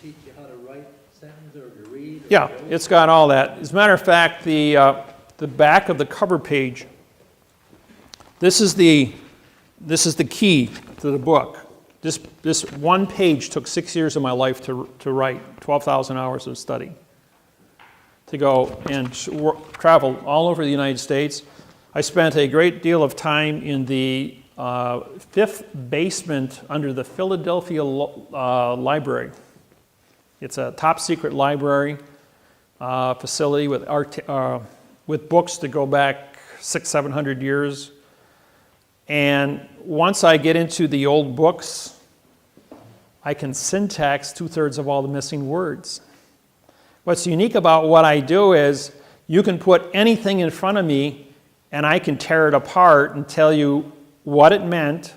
teach you how to write sentences or to read? Or Yeah, it's got all that. As a matter of fact, the back of the cover page, this is the key to the book. This one page took 6 years of my life to write, 12,000 hours of study, to go and travel all over the United States. I spent a great deal of time in the fifth basement under the Philadelphia Library. It's a top secret library facility with books that go back 600-700 years. And once I get into the old books, I can syntax 2/3 of all the missing words. What's unique about what I do is you can put anything in front of me and I can tear it apart and tell you what it meant,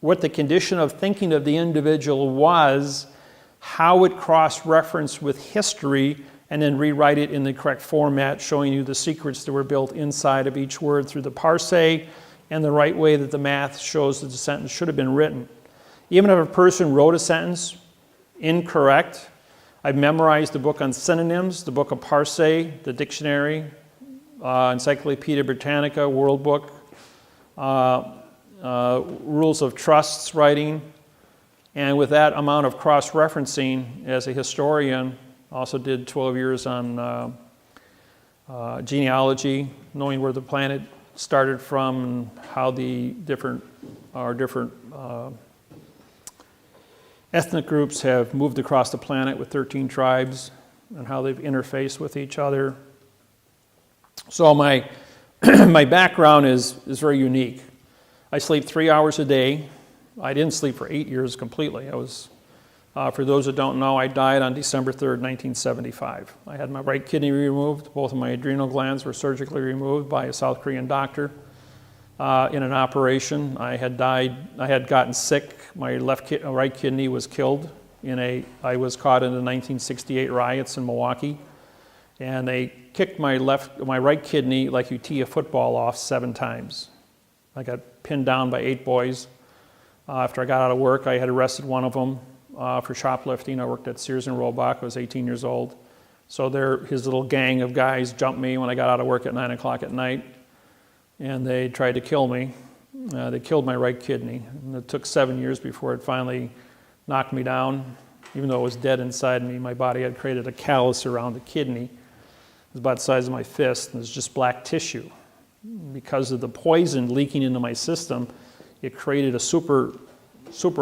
what the condition of thinking of the individual was, how it cross-referenced with history, and then rewrite it in the correct format, showing you the secrets that were built inside of each word through the parse and the right way that the math shows that the sentence should have been written. Even if a person wrote a sentence incorrect, I've memorized the book on synonyms, the book of parse, the dictionary, Encyclopedia Britannica, World Book, rules of trusts writing, and with that amount of cross-referencing as a historian, also did 12 years on genealogy, knowing where the planet started from and how the different ethnic groups have moved across the planet with 13 tribes and how they've interfaced with each other. So my my background is very unique. I sleep 3 hours a day. I didn't sleep for 8 years completely. I was, for those that don't know, I died on December 3rd, 1975. I had my right kidney removed. Both of my adrenal glands were surgically removed by a South Korean doctor in an operation. I had gotten sick. My right kidney was killed I was caught in the 1968 riots in Milwaukee, and they kicked my right kidney like you tee a football off 7 times. I got pinned down by 8 boys. After I got out of work, I had arrested one of them for shoplifting. I worked at Sears and Roebuck. I was 18 years old. So his little gang of guys jumped me when I got out of work at 9 o'clock at night, and they tried to kill me. They killed my right kidney. And it took 7 years before it finally knocked me down. Even though it was dead inside me, my body had created a callus around the kidney. It was about the size of my fist, and it was just black tissue. Because of the poison leaking into my system, it created a super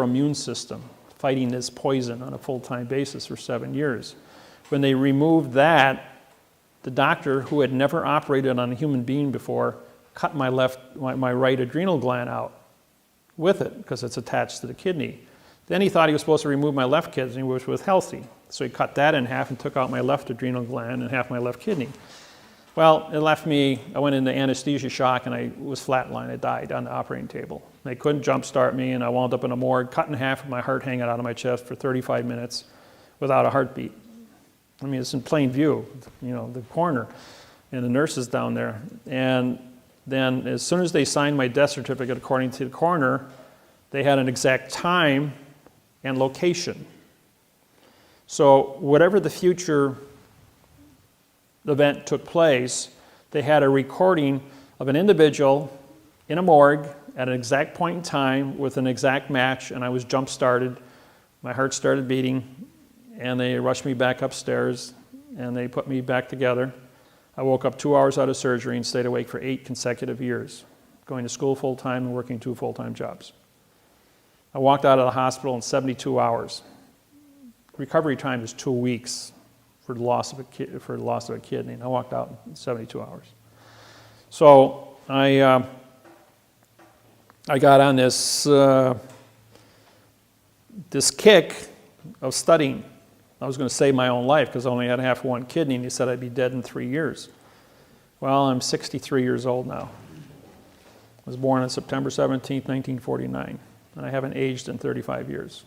immune system fighting this poison on a full-time basis for 7 years. When they removed that, the doctor, who had never operated on a human being before, cut my right adrenal gland out with it because it's attached to the kidney. Then he thought he was supposed to remove my left kidney, which was healthy. So he cut that in half and took out my left adrenal gland and half my left kidney. Well, it left me, I went into anesthesia shock and I was flatlined. I died on the operating table. They couldn't jump start me, and I wound up in a morgue, cut in half with my heart hanging out of my chest for 35 minutes without a heartbeat. I mean, it's in plain view, the coroner and the nurses down there. And then as soon as they signed my death certificate, according to the coroner, they had an exact time and location. So whatever the future event took place, they had a recording of an individual in a morgue at an exact point in time with an exact match, and I was jump-started. My heart started beating, and they rushed me back upstairs, and they put me back together. I woke up 2 hours out of surgery and stayed awake for 8 consecutive years, going to school full-time and working 2 full-time jobs. I walked out of the hospital in 72 hours. Recovery time is 2 weeks for the loss of a kidney, and I walked out in 72 hours. So I got on this kick of studying. I was going to save my own life because I only had half one kidney, and he said I'd be dead in 3 years. Well, I'm 63 years old now. I was born on September 17th, 1949, and I haven't aged in 35 years.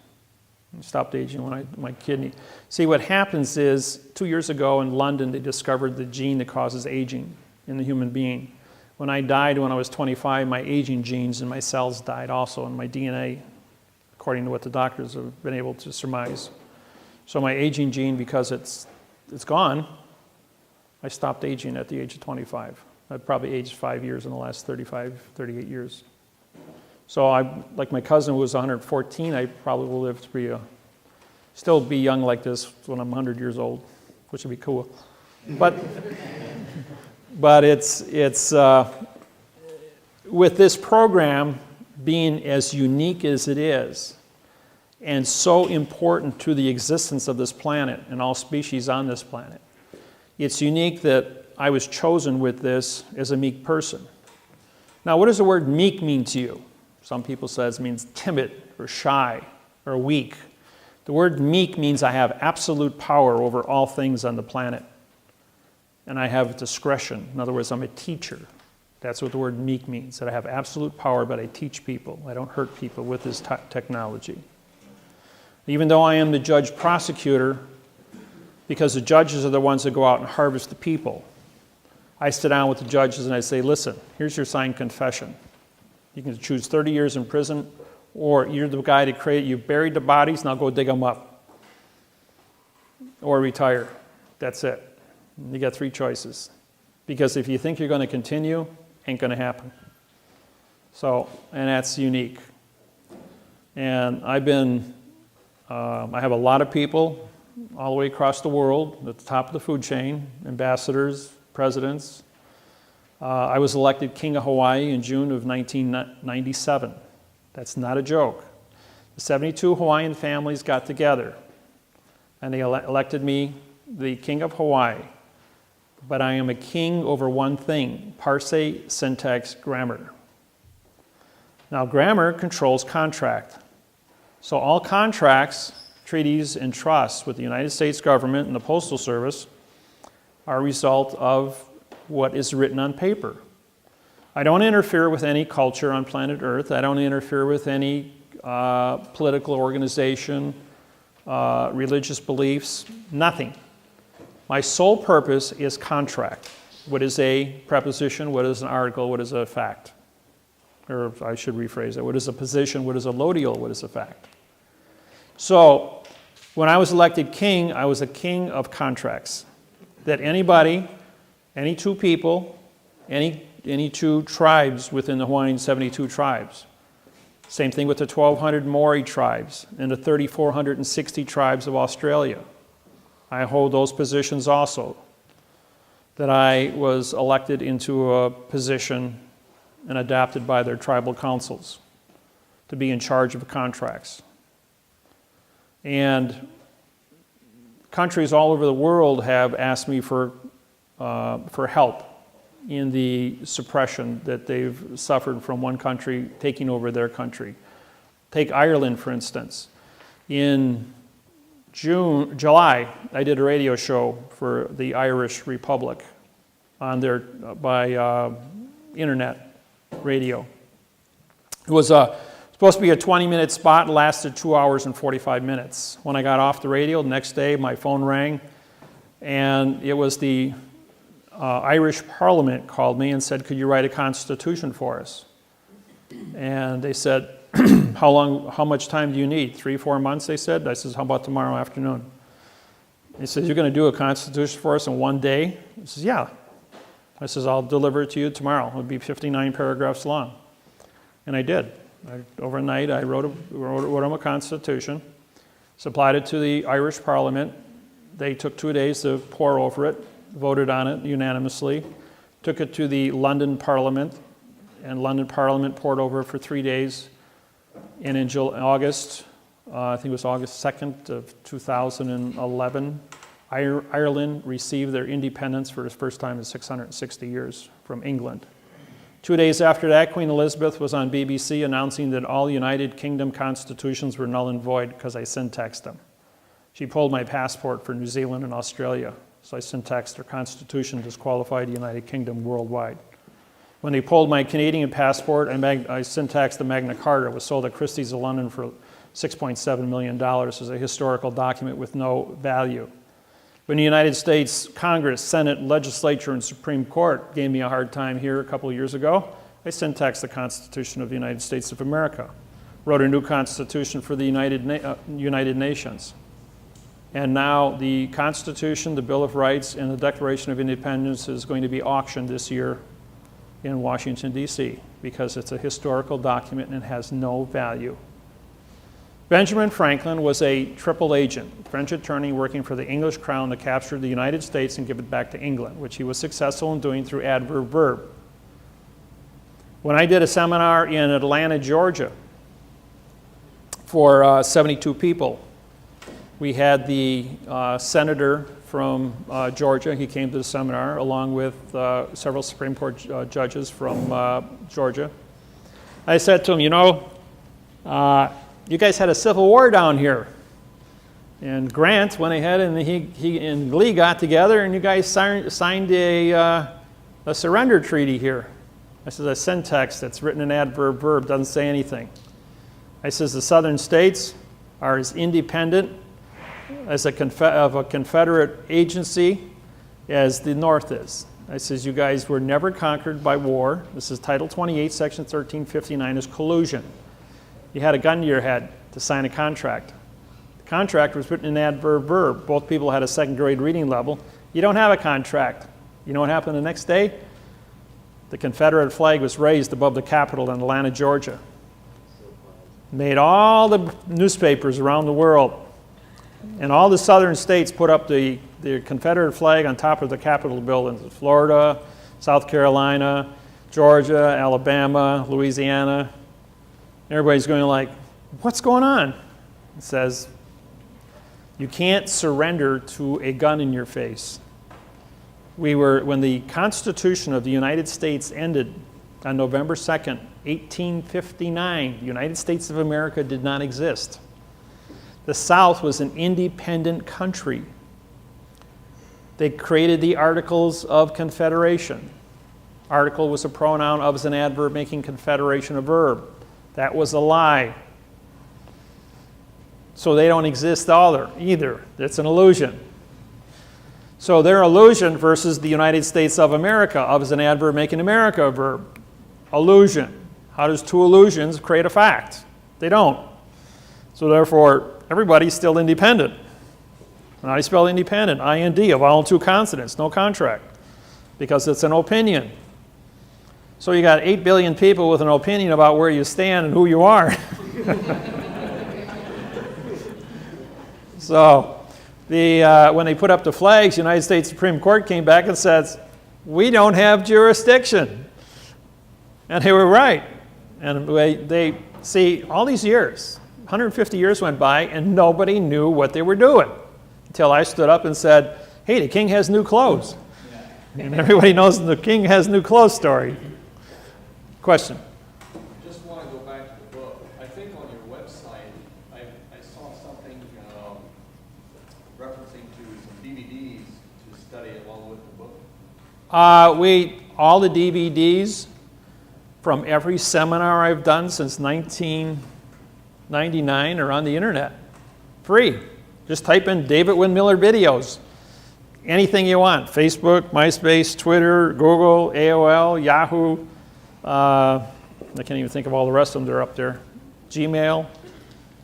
I stopped aging when my kidney. See, what happens is 2 years ago in London, they discovered the gene that causes aging in the human being. When I died when I was 25, my aging genes and my cells died also, and my DNA, according to what the doctors have been able to surmise. So my aging gene, because it's gone, I stopped aging at the age of 25. I've probably aged 5 years in the last 35, 38 years. So like my cousin who was 114, I probably will live to be still be young like this when I'm 100 years old, which would be cool. But it's with this program being as unique as it is, and so important to the existence of this planet and all species on this planet. It's unique that I was chosen with this as a meek person. Now, what does the word meek mean to you? Some people say it means timid or shy or weak. The word meek means I have absolute power over all things on the planet. And I have discretion. In other words, I'm a teacher. That's what the word meek means, that I have absolute power, but I teach people. I don't hurt people with this technology. Even though I am the judge prosecutor, because the judges are the ones that go out and harvest the people, I sit down with the judges and I say, listen, here's your signed confession. You can choose 30 years in prison, or you're the guy that you buried the bodies, now go dig them up. Or retire. That's it. You got 3 choices. Because if you think you're going to continue, ain't going to happen. So, and that's unique. And I have a lot of people all the way across the world at the top of the food chain, ambassadors, presidents. I was elected King of Hawaii in June of 1997. That's not a joke. The 72 Hawaiian families got together and they elected me the King of Hawaii. But I am a king over one thing: parse, syntax, grammar. Now, grammar controls contract. So all contracts, treaties, and trusts with the United States government and the Postal Service are a result of what is written on paper. I don't interfere with any culture on planet Earth. I don't interfere with any political organization, religious beliefs, nothing. My sole purpose is contract. What is a preposition? What is an article? What is a fact? Or I should rephrase it. What is a position? What is a lodial? What is a fact? So when I was elected king, I was a king of contracts. That anybody, any 2 people, any 2 tribes within the Hawaiian 72 tribes. Same thing with the 1,200 Maori tribes and the 3,460 tribes of Australia. I hold those positions also. That I was elected into a position and adopted by their tribal councils to be in charge of contracts. And countries all over the world have asked me for help in the suppression that they've suffered from one country taking over their country. Take Ireland, for instance. In July, I did a radio show for the Irish Republic on their by internet radio. It was supposed to be a 20-minute spot, lasted 2 hours and 45 minutes. When I got off the radio, the next day my phone rang, and it was the Irish Parliament called me and said, could you write a constitution for us? And they said, how much time do you need? 3-4 months, they said. I says, how about tomorrow afternoon? He says, you're going to do a constitution for us in 1 day? He says, yeah. I says, I'll deliver it to you tomorrow. It'll be 59 paragraphs long. And I did. Overnight, I wrote them a constitution, supplied it to the Irish Parliament. They took 2 days to pore over it, voted on it unanimously, took it to the London Parliament, and London Parliament pored over it for 3 days. And in August, I think it was August 2nd of 2011, Ireland received their independence for the first time in 660 years from England. 2 days after that, Queen Elizabeth was on BBC announcing that all United Kingdom constitutions were null and void because I syntaxed them. She pulled my passport for New Zealand and Australia, so I syntaxed her constitution disqualified the United Kingdom worldwide. When they pulled my Canadian passport, I syntaxed the Magna Carta. It was sold at Christie's of London for $6.7 million as a historical document with no value. When the United States Congress, Senate, Legislature, and Supreme Court gave me a hard time here a couple of years ago, I syntaxed the Constitution of the United States of America, wrote a new constitution for the United Nations. And now the Constitution, the Bill of Rights, and the Declaration of Independence is going to be auctioned this year in Washington, D.C., because it's a historical document and has no value. Benjamin Franklin was a triple agent, French attorney working for the English crown to capture the United States and give it back to England, which he was successful in doing through adverb verb. When I did a seminar in Atlanta, Georgia, for 72 people, we had the senator from Georgia. He came to the seminar along with several Supreme Court judges from Georgia. I said to him, you know, you guys had a civil war down here. And Grant went ahead and he and Lee got together and you guys signed a surrender treaty here. I said, a syntax that's written in adverb verb doesn't say anything. I says, the southern states are as independent as a Confederate agency as the North is. I says, you guys were never conquered by war. This is Title 28, Section 1359 is collusion. You had a gun to your head to sign a contract. The contract was written in adverb verb. Both people had a second grade reading level. You don't have a contract. You know what happened the next day? The Confederate flag was raised above the Capitol in Atlanta, Georgia. Made all the newspapers around the world. And all the southern states put up the Confederate flag on top of the Capitol buildings. Florida, South Carolina, Georgia, Alabama, Louisiana. Everybody's going like, what's going on? It says, you can't surrender to a gun in your face. When the Constitution of the United States ended on November 2nd, 1859, the United States of America did not exist. The South was an independent country. They created the Articles of Confederation. Article was a pronoun, of is an adverb, making confederation a verb. That was a lie. So they don't exist either. It's an illusion. So their illusion versus the United States of America, of is an adverb, making America a verb. Illusion. How does two illusions create a fact? They don't. So therefore, everybody's still independent. And I spell independent, I-N-D, a vowel and two consonants, no contract, because it's an opinion. So you got 8 billion people with an opinion about where you stand and who you are. So when they put up the flags, the United States Supreme Court came back and says, we don't have jurisdiction. And they were right. And they see, all these years, 150 years went by, and nobody knew what they were doing until I stood up and said, hey, the king has new clothes. And everybody knows the king has new clothes story. Question? Just want to go back to the book. I think on your website, I saw something referencing to some DVDs to study along with the book. All the DVDs from every seminar I've done since 1999 are on the internet. Free. Just type in David Wynn Miller videos. Anything you want. Facebook, MySpace, Twitter, Google, AOL, Yahoo. I can't even think of all the rest of them. They're up there. Gmail.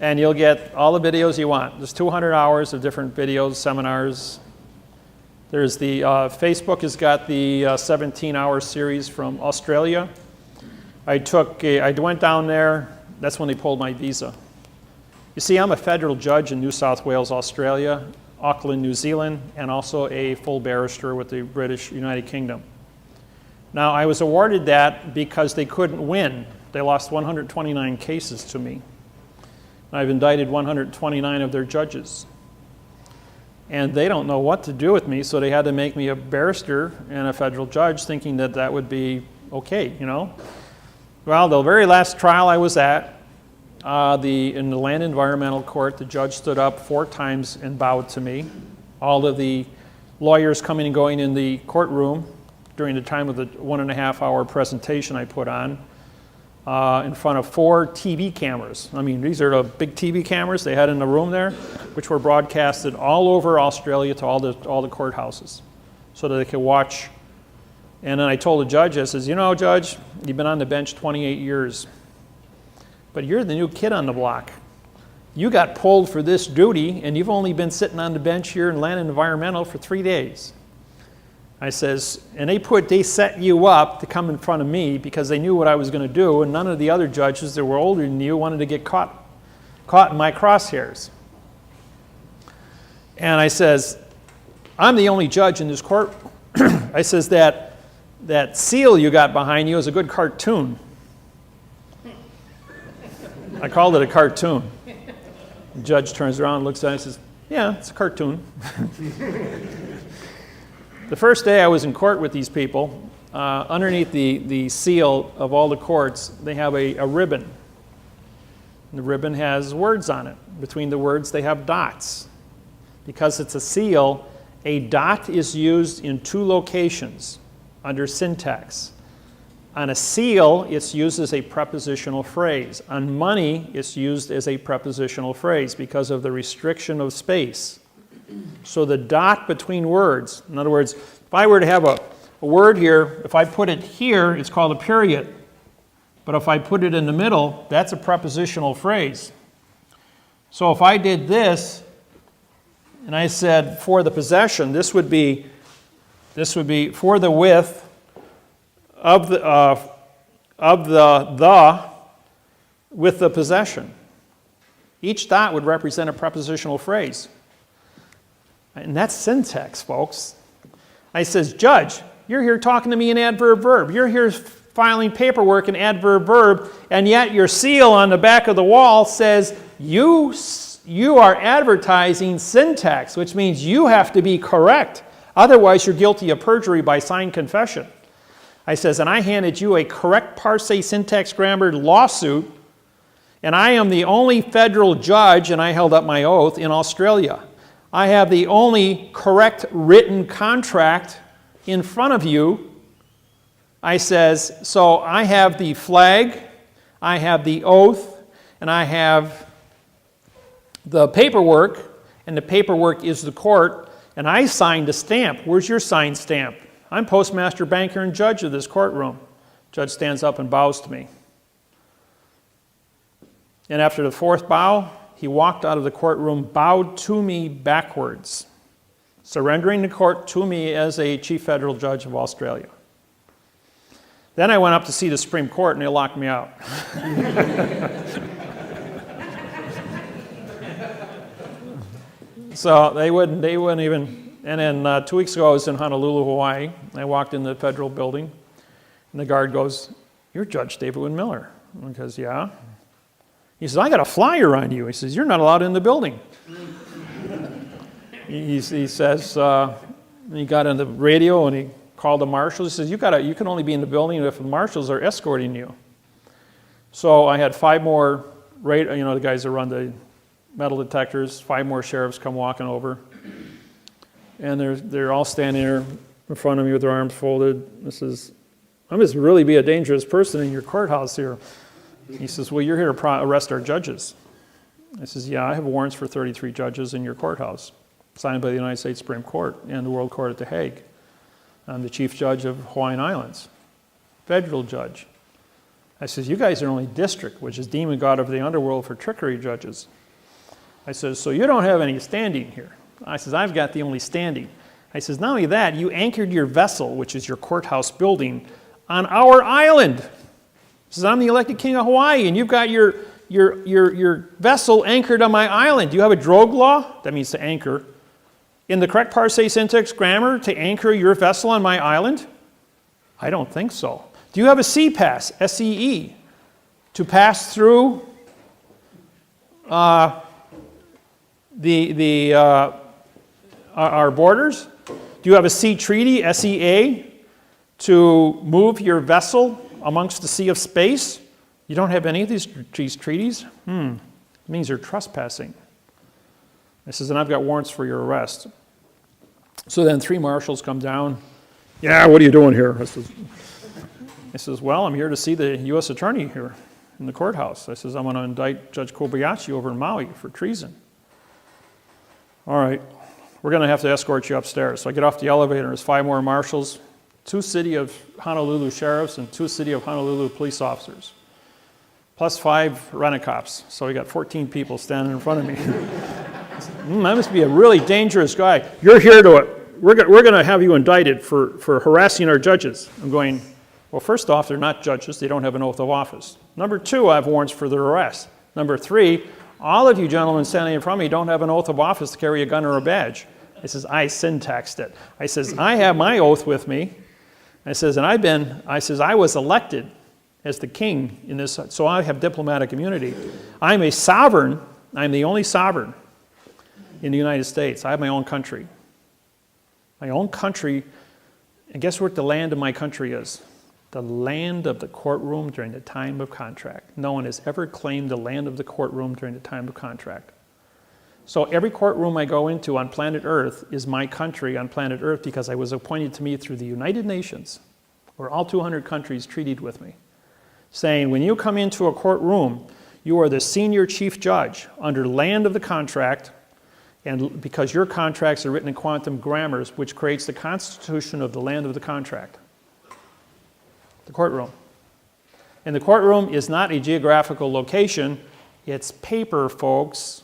And you'll get all the videos you want. There's 200 hours of different videos, seminars. There's the Facebook has got the 17-hour series from Australia. I went down there. That's when they pulled my visa. You see, I'm a federal judge in New South Wales, Australia, Auckland, New Zealand, and also a full barrister with the British United Kingdom. Now, I was awarded that because they couldn't win. They lost 129 cases to me. I've indicted 129 of their judges. And they don't know what to do with me, so they had to make me a barrister and a federal judge, thinking that that would be okay, you know? Well, the very last trial I was at, in the Land Environmental Court, the judge stood up 4 times and bowed to me. All of the lawyers coming and going in the courtroom during the time of the 1.5-hour presentation I put on in front of 4 TV cameras. I mean, these are the big TV cameras they had in the room there, which were broadcasted all over Australia to all the courthouses so that they could watch. And then I told the judge, I says, you know, Judge, you've been on the bench 28 years, but you're the new kid on the block. you got pulled for this duty, and you've only been sitting on the bench here in Land Environmental for 3 days. I says, and they set you up to come in front of me because they knew what I was going to do, and none of the other judges that were older than you wanted to get caught in my crosshairs. And I says, I'm the only judge in this court. I says, that seal you got behind you is a good cartoon. I called it a cartoon. The judge turns around and looks at it and says, yeah, it's a cartoon. The first day I was in court with these people, underneath the seal of all the courts, they have a ribbon. And the ribbon has words on it. Between the words, they have dots. Because it's a seal, a dot is used in 2 locations under syntax. On a seal, it's used as a prepositional phrase. On money, it's used as a prepositional phrase because of the restriction of space. So the dot between words, in other words, if I were to have a word here, if I put it here, it's called a period. But if I put it in the middle, that's a prepositional phrase. So if I did this, and I said for the possession, this would be for the width of the with the possession. Each dot would represent a prepositional phrase. And that's syntax, folks. I says, Judge, you're here talking to me in adverb verb. You're here filing paperwork in adverb verb, and yet your seal on the back of the wall says you are advertising syntax, which means you have to be correct. Otherwise, you're guilty of perjury by signed confession. I says, and I handed you a correct parse syntax grammar lawsuit, and I am the only federal judge, and I held up my oath, in Australia. I have the only correct written contract in front of you. I says, so I have the flag, I have the oath, and I have the paperwork, and the paperwork is the court, and I signed a stamp. Where's your signed stamp? I'm postmaster, banker, and judge of this courtroom. Judge stands up and bows to me. And after the 4th bow, he walked out of the courtroom, bowed to me backwards, surrendering the court to me as a chief federal judge of Australia. Then I went up to see the Supreme Court, and they locked me out. So they wouldn't even, and then 2 weeks ago I was in Honolulu, Hawaii. I walked in the federal building, and the guard goes, "You're Judge David Wynn Miller." And I goes, "Yeah." He says, "I got a flyer on you." He says, "You're not allowed in the building." he says, he got on the radio and he called the marshals. He says, you can only be in the building if the marshals are escorting you. So I had 5 more, the guys that run the metal detectors, 5 more sheriffs come walking over. And they're all standing there in front of me with their arms folded. I says, "I must really be a dangerous person in your courthouse here." He says, "Well, you're here to arrest our judges." I says, "Yeah, I have warrants for 33 judges in your courthouse, signed by the United States Supreme Court and the World Court at The Hague. I'm the chief judge of Hawaiian Islands, federal judge." I says, "You guys are only district, which is demon god of the underworld for trickery judges." I says, "So you don't have any standing here." I says, "I've got the only standing." I says, "Not only that, you anchored your vessel, which is your courthouse building, on our island." He says, "I'm the elected king of Hawaii, and you've got your vessel anchored on my island. Do you have a drogue law?" That means to anchor. "In the correct parse syntax grammar to anchor your vessel on my island?" "I don't think so." "Do you have a sea pass, SEE, to pass through our borders? Do you have a sea treaty, SEA, to move your vessel amongst the sea of space?" "You don't have any of these treaties?" It means you're trespassing. I says, "And I've got warrants for your arrest." So then 3 marshals come down. "Yeah, what are you doing here?" I says, "Well, I'm here to see the U.S. attorney here in the courthouse." I says, "I'm going to indict Judge Kobayashi over in Maui for treason." "All right, we're going to have to escort you upstairs." So I get off the elevator, and there's 5 more marshals, 2 City of Honolulu sheriffs, and 2 City of Honolulu police officers. plus 5 rent-a-cops. So we got 14 people standing in front of me. That must be a really dangerous guy. You're here we're going to have you indicted for harassing our judges. I'm going, well, first off, they're not judges. They don't have an oath of office. Number 2, I have warrants for their arrest. Number 3, all of you gentlemen standing in front of me don't have an oath of office to carry a gun or a badge. I says, I syntaxed it. I says, I have my oath with me. I says, and I was elected as the king in this, so I have diplomatic immunity. I'm a sovereign. I'm the only sovereign in the United States. I have my own country. My own country, and guess what the land of my country is? The land of the courtroom during the time of contract. No one has ever claimed the land of the courtroom during the time of contract. So every courtroom I go into on planet Earth is my country on planet Earth because I was appointed to me through the United Nations, where all 200 countries treated with me, saying when you come into a courtroom, you are the senior chief judge under land of the contract, and because your contracts are written in quantum grammars, which creates the constitution of the land of the contract. The courtroom. And the courtroom is not a geographical location, it's paper, folks.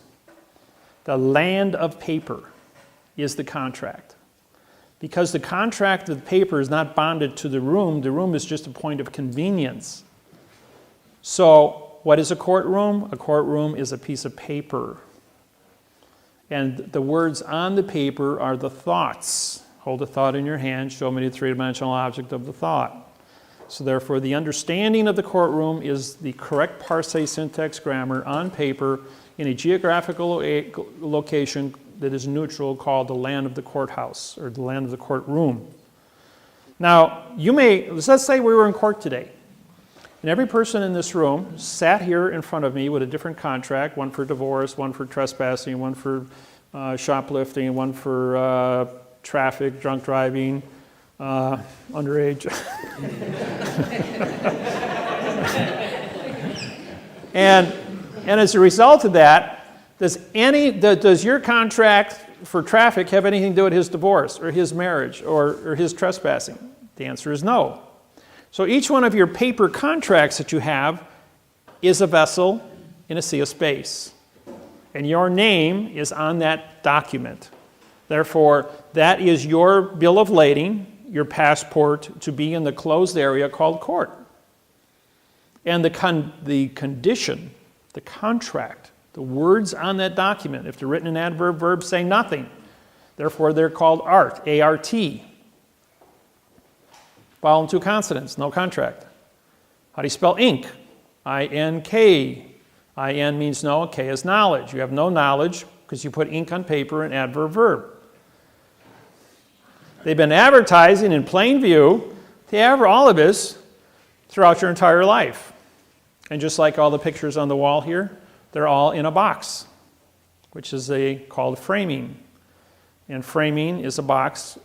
The land of paper is the contract. Because the contract of paper is not bonded to the room is just a point of convenience. So, what is a courtroom? A courtroom is a piece of paper. And the words on the paper are the thoughts. Hold a thought in your hand, show me the three-dimensional object of the thought. So therefore, the understanding of the courtroom is the correct parse syntax grammar on paper in a geographical location that is neutral called the land of the courthouse or the land of the courtroom. Now, let's say we were in court today. And every person in this room sat here in front of me with a different contract, one for divorce, one for trespassing, one for shoplifting, one for traffic, drunk driving, underage. and as a result of that, does your contract for traffic have anything to do with his divorce or his marriage or his trespassing? The answer is no. So each one of your paper contracts that you have is a vessel in a sea of space. And your name is on that document. Therefore, that is your bill of lading, your passport to be in the closed area called court. And the condition, the contract, the words on that document, if they're written in adverb verbs, say nothing. Therefore, they're called art, A-R-T. Vowel and 2 consonants, no contract. How do you spell ink? I-N-K. I-N means no, K is knowledge. You have no knowledge because you put ink on paper in adverb verb. They've been advertising in plain view to all of us throughout your entire life. And just like all the pictures on the wall here, they're all in a box, which is called framing. And framing is a box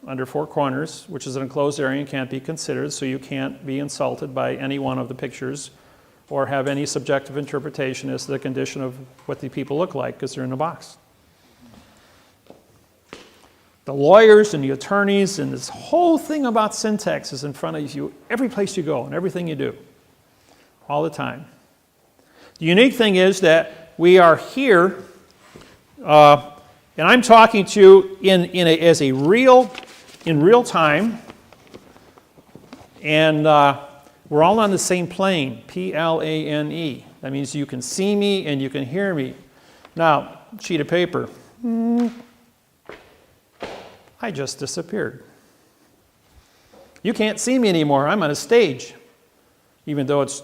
under 4 corners, which is an enclosed area and can't be considered, so you can't be insulted by any one of the pictures or have any subjective interpretation as to the condition of what the people look like because they're in a box. The lawyers and the attorneys and this whole thing about syntax is in front of you every place you go and everything you do, all the time. The unique thing is that we are here, and I'm talking to you in real time, and we're all on the same plane, P-L-A-N-E. That means you can see me and you can hear me. Now, sheet of paper. I just disappeared. You can't see me anymore. I'm on a stage. Even though it's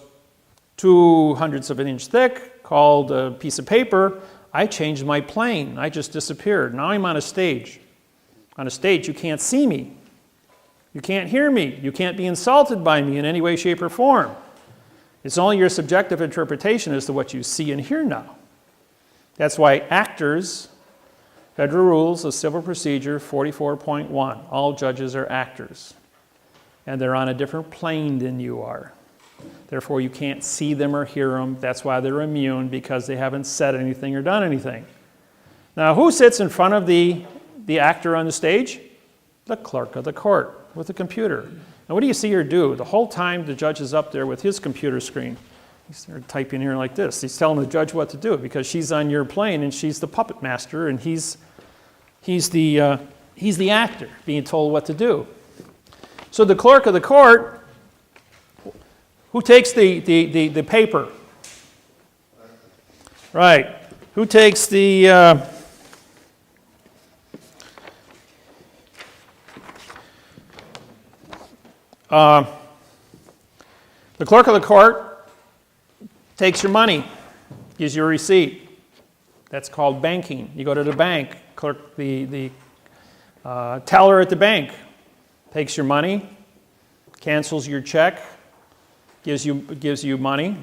2/100 of an inch thick, called a piece of paper, I changed my plane. I just disappeared. Now I'm on a stage. On a stage, you can't see me. You can't hear me. You can't be insulted by me in any way, shape, or form. It's only your subjective interpretation as to what you see and hear now. That's why actors, Federal Rules of Civil Procedure 44.1, all judges are actors. And they're on a different plane than you are. Therefore, you can't see them or hear them. That's why they're immune, because they haven't said anything or done anything. Now, who sits in front of the actor on the stage? The clerk of the court with the computer. And what do you see her do? The whole time the judge is up there with his computer screen. He started typing here like this. He's telling the judge what to do because she's on your plane and she's the puppet master and he's the actor being told what to do. So the clerk of the court, who takes the paper? Right. Who takes the clerk of the court takes your money, gives you a receipt. That's called banking. You go to the bank, the teller at the bank takes your money, cancels your check, gives you money.